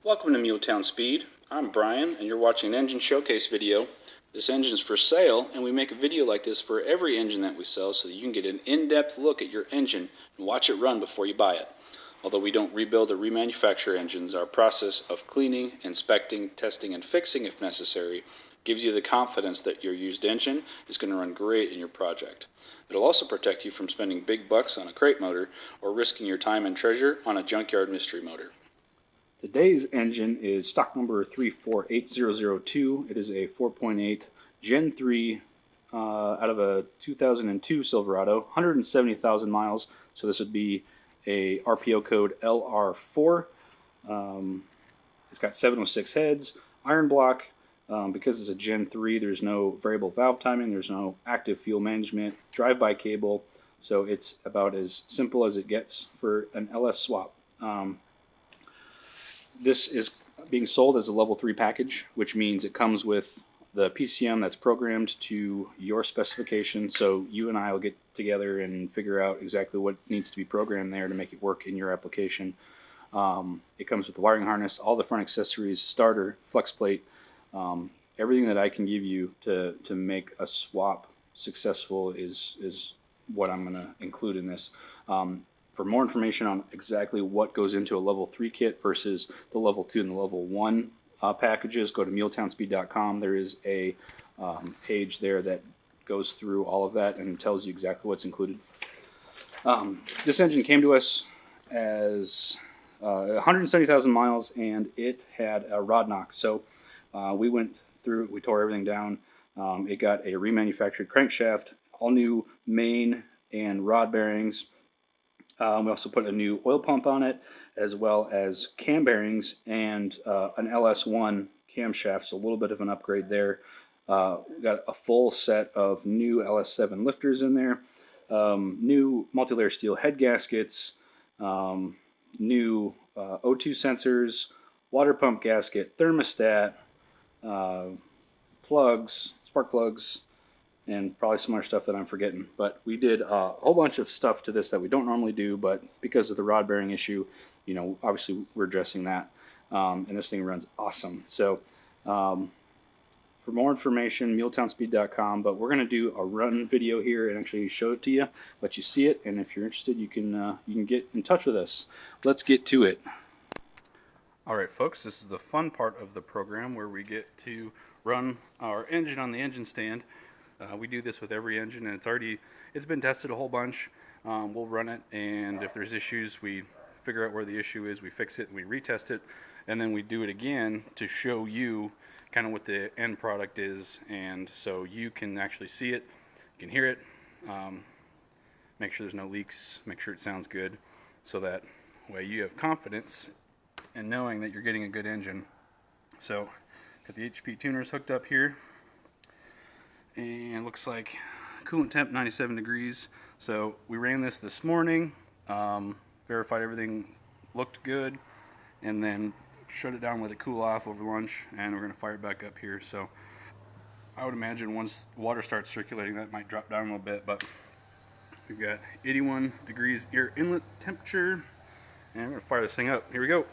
Welcome to Muletown Speed. I'm Brian and you're watching an engine showcase video. This engine is for sale and we make a video like this for every engine that we sell so that you can get an in-depth look at your engine and watch it run before you buy it. Although we don't rebuild or remanufacture engines, our process of cleaning, inspecting, testing, and fixing if necessary gives you the confidence that your used engine is going to run great in your project. It'll also protect you from spending big bucks on a crate motor or risking your time and treasure on a junkyard mystery motor. Today's engine is stock number 348002. It is a 4.8 Gen 3 out of a 2002 Silverado, 170,000 miles. So this would be a RPO code LR4. It's got 706 heads, iron block. Because it's a Gen 3, there's no variable valve timing, there's no active fuel management, drive-by cable. So it's about as simple as it gets for an LS swap. This is being sold as a level 3 package, which means it comes with the PCM that's programmed to your specification. So you and I will get together and figure out exactly what needs to be programmed there to make it work in your application. It comes with the wiring harness, all the front accessories, starter, flex plate, everything that I can give you to make a swap successful is what I'm going to include in this. For more information on exactly what goes into a level 3 kit versus the level 2 and the level 1 packages, go to muletownspeed.com. There is a page there that goes through all of that and tells you exactly what's included. This engine came to us as 170,000 miles and it had a rod knock. So we went through it, we tore everything down. It got a remanufactured crankshaft, all new main and rod bearings. We also put a new oil pump on it, as well as cam bearings and an LS1 camshaft, so a little bit of an upgrade there. We got a full set of new LS7 lifters in there, new multi-layer steel head gaskets, new O2 sensors, water pump gasket, thermostat, plugs, spark plugs, and probably some other stuff that I'm forgetting. But we did a whole bunch of stuff to this that we don't normally do, but because of the rod bearing issue, you know, obviously we're addressing that. And this thing runs awesome. So for more information, muletownspeed.com, but we're going to do a run video here and actually show it to you, let you see it, and if you're interested, you can get in touch with us. Let's get to it. Alright folks, this is the fun part of the program where we get to run our engine on the engine stand. We do this with every engine and it's been tested a whole bunch. We'll run it, and if there's issues we figure out where the issue is, we fix it and we retest it, and then we do it again to show you kind of what the end product is, and so you can actually see it, you can hear it, make sure there's no leaks, make sure it sounds good, so that way you have confidence in knowing that you're getting a good engine. So got the HP tuners hooked up here, and it looks like coolant temp 97 degrees. So we ran this morning, verified everything looked good, and then shut it down, let it cool off over lunch, and we're going to fire it back up here. So I would imagine once water starts circulating that might drop down a little bit, but we've got 81 degrees air inlet temperature, and we're going to fire this thing up. Here we go.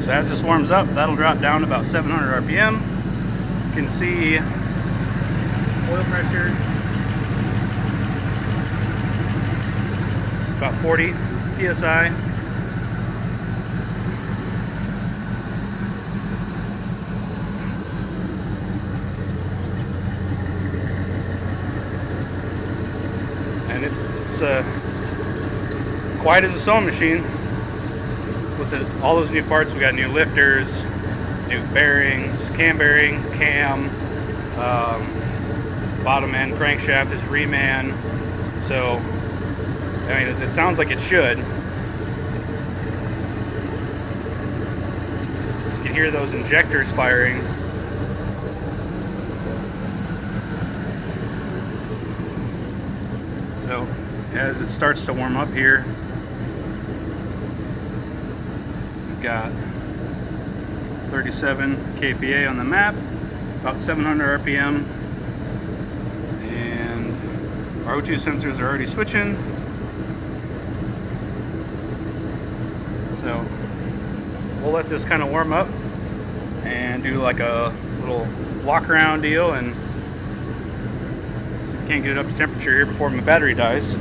So as this warms up, that'll drop down to about 700 RPM. You can see oil pressure about 40 PSI. And it's quiet as a sewing machine. With all those new parts, we got new lifters, new bearings, cam bearing, cam, bottom end crankshaft is reman. So, I mean, it sounds like it should. You can hear those injectors firing. So, as it starts to warm up here, got 37 kPa on the map, about 700 RPM. Our O2 sensors are already switching. So we'll let this kind of warm up and do like a little walk around deal, and can't get it up to temperature here before my battery dies.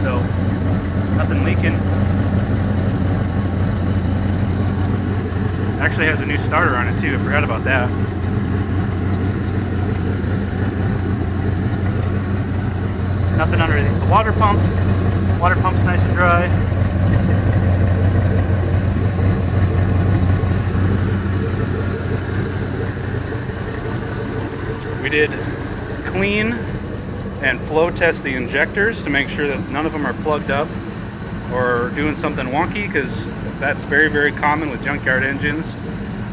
So nothing leaking. Actually has a new starter on it too, I forgot about that. Nothing underneath the water pump. Water pump's nice and dry. We did clean and flow test the injectors to make sure that none of them are plugged up or doing something wonky, because that's very, very common with junkyard engines.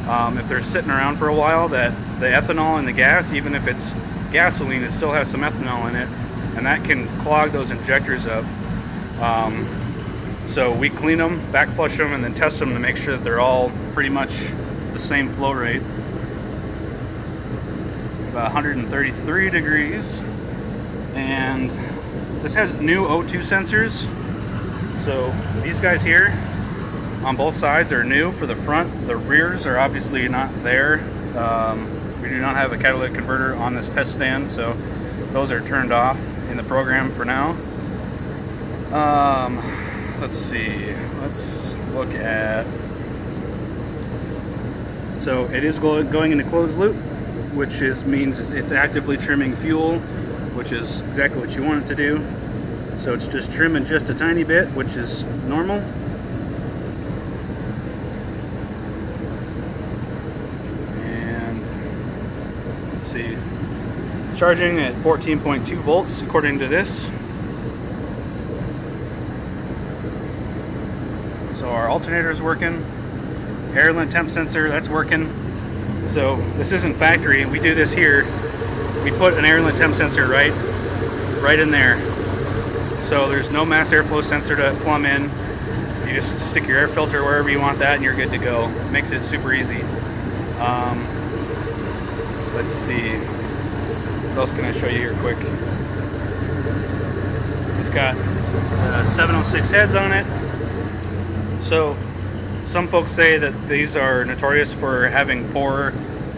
If they're sitting around for a while, that the ethanol in the gas, even if it's gasoline, it still has some ethanol in it, and that can clog those injectors up. So we clean them, back flush them, and then test them to make sure that they're all pretty much the same flow rate. About 133 degrees, and this has new O2 sensors. So these guys here on both sides are new for the front. The rears are obviously not there. We do not have a catalytic converter on this test stand, so those are turned off in the program for now. Let's see, let's look at, so it is going into closed loop, which means it's actively trimming fuel, which is exactly what you want it to do. So it's just trimming just a tiny bit, which is normal. And let's see, charging at 14.2 volts according to this. So our alternator is working. Air inlet temp sensor, that's working. So this isn't factory. We do this here. We put an air inlet temp sensor right in there. So there's no mass airflow sensor to plumb in. You just stick your air filter wherever you want that, and you're good to go. Makes it super easy. Let's see. What else can I show you here quick? It's got 706 heads on it. So some folks say that these are notorious for having poor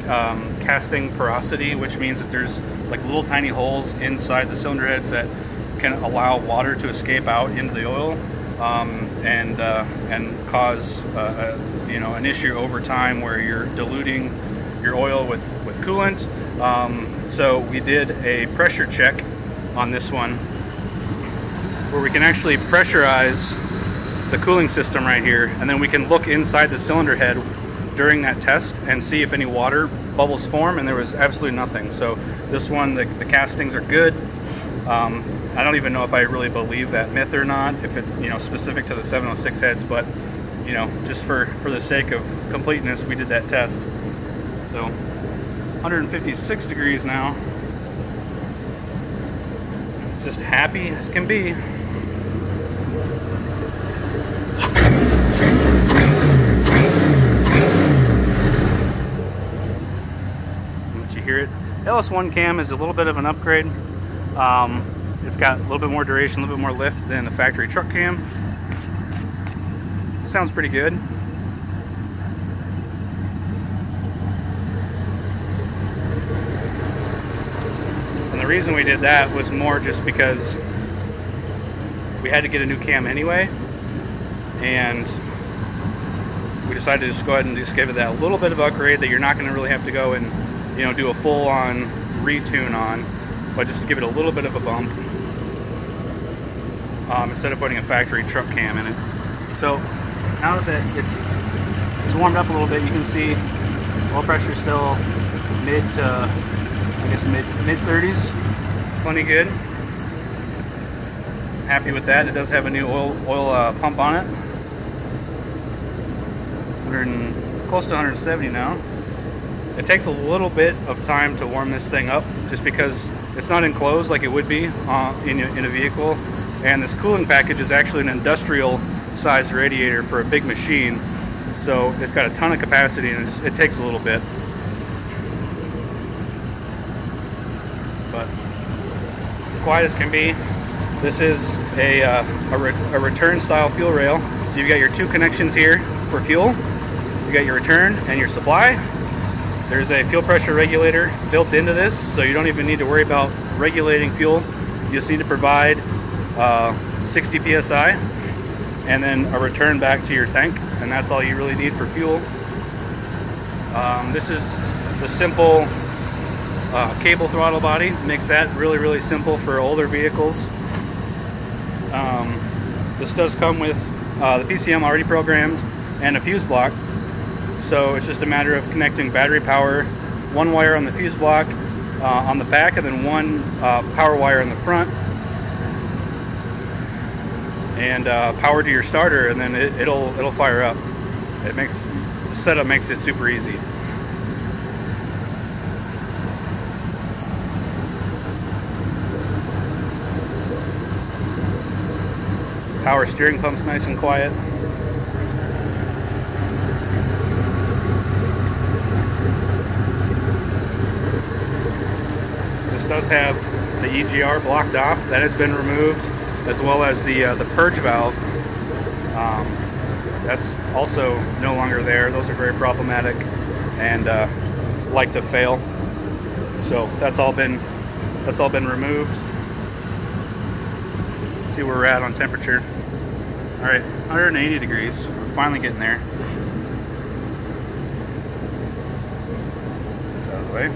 casting porosity, which means that there's like little tiny holes inside the cylinder heads that can allow water to escape out into the oil, and cause an issue over time where you're diluting your oil with coolant. So we did a pressure check on this one, where we can actually pressurize the cooling system right here, and then we can look inside the cylinder head during that test and see if any water bubbles form, and there was absolutely nothing. So this one, the castings are good. I don't even know if I really believe that myth or not, if it specific to the 706 heads, but just for the sake of completeness, we did that test. So 156 degrees now. It's just happy as can be. Hear it. LS1 cam is a little bit of an upgrade. It's got a little bit more duration, a little bit more lift than the factory truck cam. Sounds pretty good. And the reason we did that was more just because we had to get a new cam anyway, and we decided to just go ahead and just give it that little bit of upgrade that you're not going to really have to go and do a full-on retune on, but just to give it a little bit of a bump, instead of putting a factory truck cam in it. So now that it's warmed up a little bit, you can see oil pressure still mid 30s, plenty good. Happy with that. It does have a new oil pump on it. Close to 170 now. It takes a little bit of time to warm this thing up, just because it's not enclosed like it would be in a vehicle, and this cooling package is actually an industrial sized radiator for a big machine, so it's got a ton of capacity, and it takes a little bit. quiet as can be. This is a return style fuel rail. So you've got your two connections here for fuel. You got your return and your supply. There's a fuel pressure regulator built into this, so you don't even need to worry about regulating fuel. You just need to provide 60 psi and then a return back to your tank, and that's all you really need for fuel. This is the simple cable throttle body. Makes that really, really simple for older vehicles. This does come with the PCM already programmed and a fuse block. So it's just a matter of connecting battery power, one wire on the fuse block on the back, and then one power wire in the front, and power to your starter, and then it'll fire up. The setup makes it super easy. Power steering pump's nice and quiet. This does have the EGR blocked off. That has been removed, as well as the purge valve. That's also no longer there. Those are very problematic and like to fail. So that's all been removed. Let's see where we're at on temperature. All right, 180 degrees. We're finally getting there. This out of the way.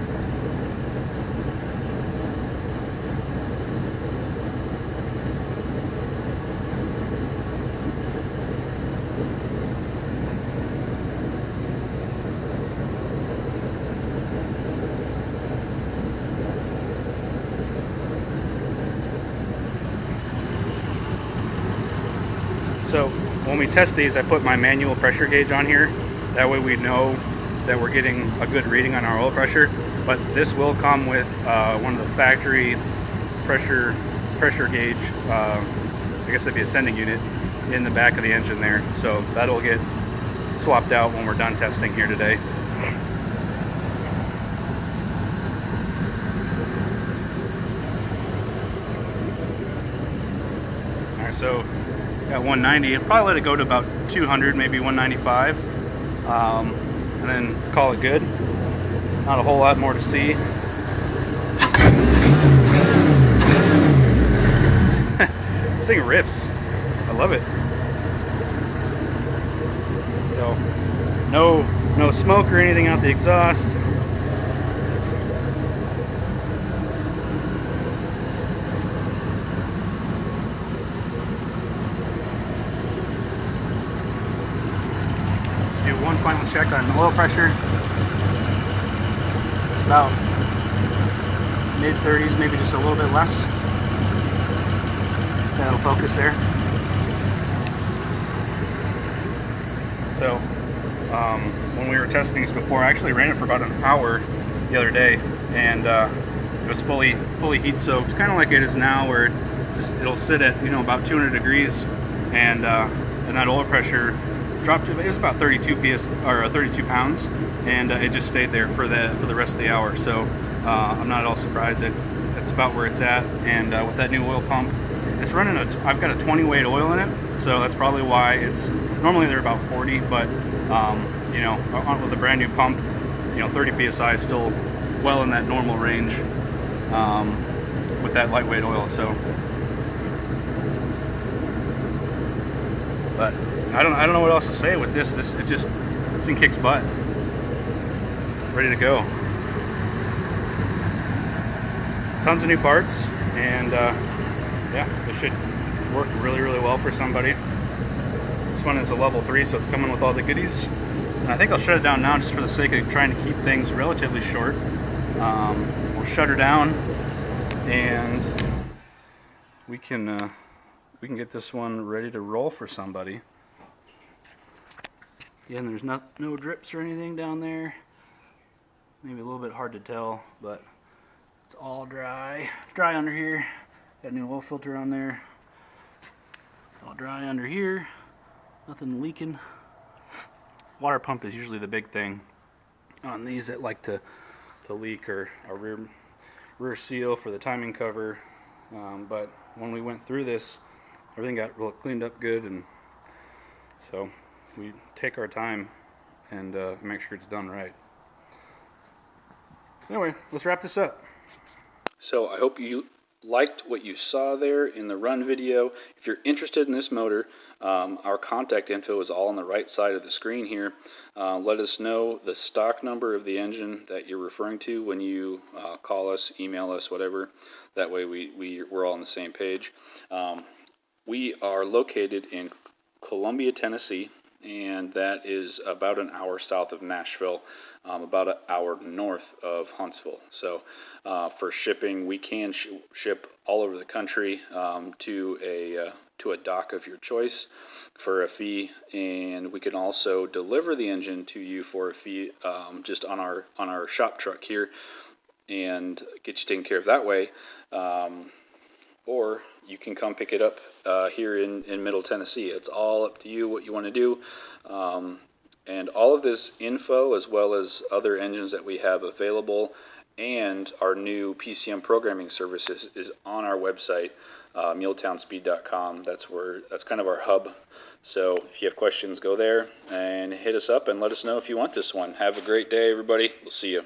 So when we test these, I put my manual pressure gauge on here. That way we know that we're getting a good reading on our oil pressure. But this will come with one of the factory pressure gauge, I guess it'd be a sending unit, in the back of the engine there. So that'll get swapped out when we're done testing here today. Alright, so got 190. I'll probably let it go to about 200, maybe 195, and then call it good. Not a whole lot more to see. This thing rips. I love it. So, no smoke or anything out the exhaust. One final check on oil pressure. About mid-30s, maybe just a little bit less. That'll focus there. So when we were testing this before, I actually ran it for about an hour the other day, and it was fully heat soaked, kind of like it is now, where it'll sit at about 200 degrees, and that oil pressure dropped to, it was about 32 pounds, and it just stayed there for the rest of the hour. So I'm not at all surprised that that's about where it's at. And with that new oil pump, it's running I've got a 20 weight oil in it, so that's probably why it's normally they're about 40, but with a brand new pump, 30 psi is still well in that normal range with that lightweight oil. So, but I don't know what else to say with this. This thing kicks butt. Ready to go. Tons of new parts, and yeah, this should work really, really well for somebody. This one is a level 3, so it's coming with all the goodies. And I think I'll shut it down now just for the sake of trying to keep things relatively short. We'll shut her down, and we can get this one ready to roll for somebody. Again, there's no drips or anything down there. Maybe a little bit hard to tell, but it's all dry. Dry under here. Got a new oil filter on there. All dry under here. Nothing leaking. Water pump is usually the big thing on these that like to leak, or a rear seal for the timing cover. But when we went through this, everything got real cleaned up good, and so we take our time and make sure it's done right. Anyway, let's wrap this up. So I hope you liked what you saw there in the run video. If you're interested in this motor, our contact info is all on the right side of the screen here. Let us know the stock number of the engine that you're referring to when you call us, email us, whatever. That way we're all on the same page. We are located in Columbia, Tennessee, and that is about an hour south of Nashville, about an hour north of Huntsville. So for shipping, we can ship all over the country to a dock of your choice for a fee, and we can also deliver the engine to you for a fee just on our shop truck here and get you taken care of that way. Or you can come pick it up here in Middle Tennessee. It's all up to you what you want to do. And all of this info, as well as other engines that we have available and our new PCM programming services, is on our website, muletownspeed.com. That's kind of our hub. So if you have questions, go there and hit us up and let us know if you want this one. Have a great day, everybody. We'll see you.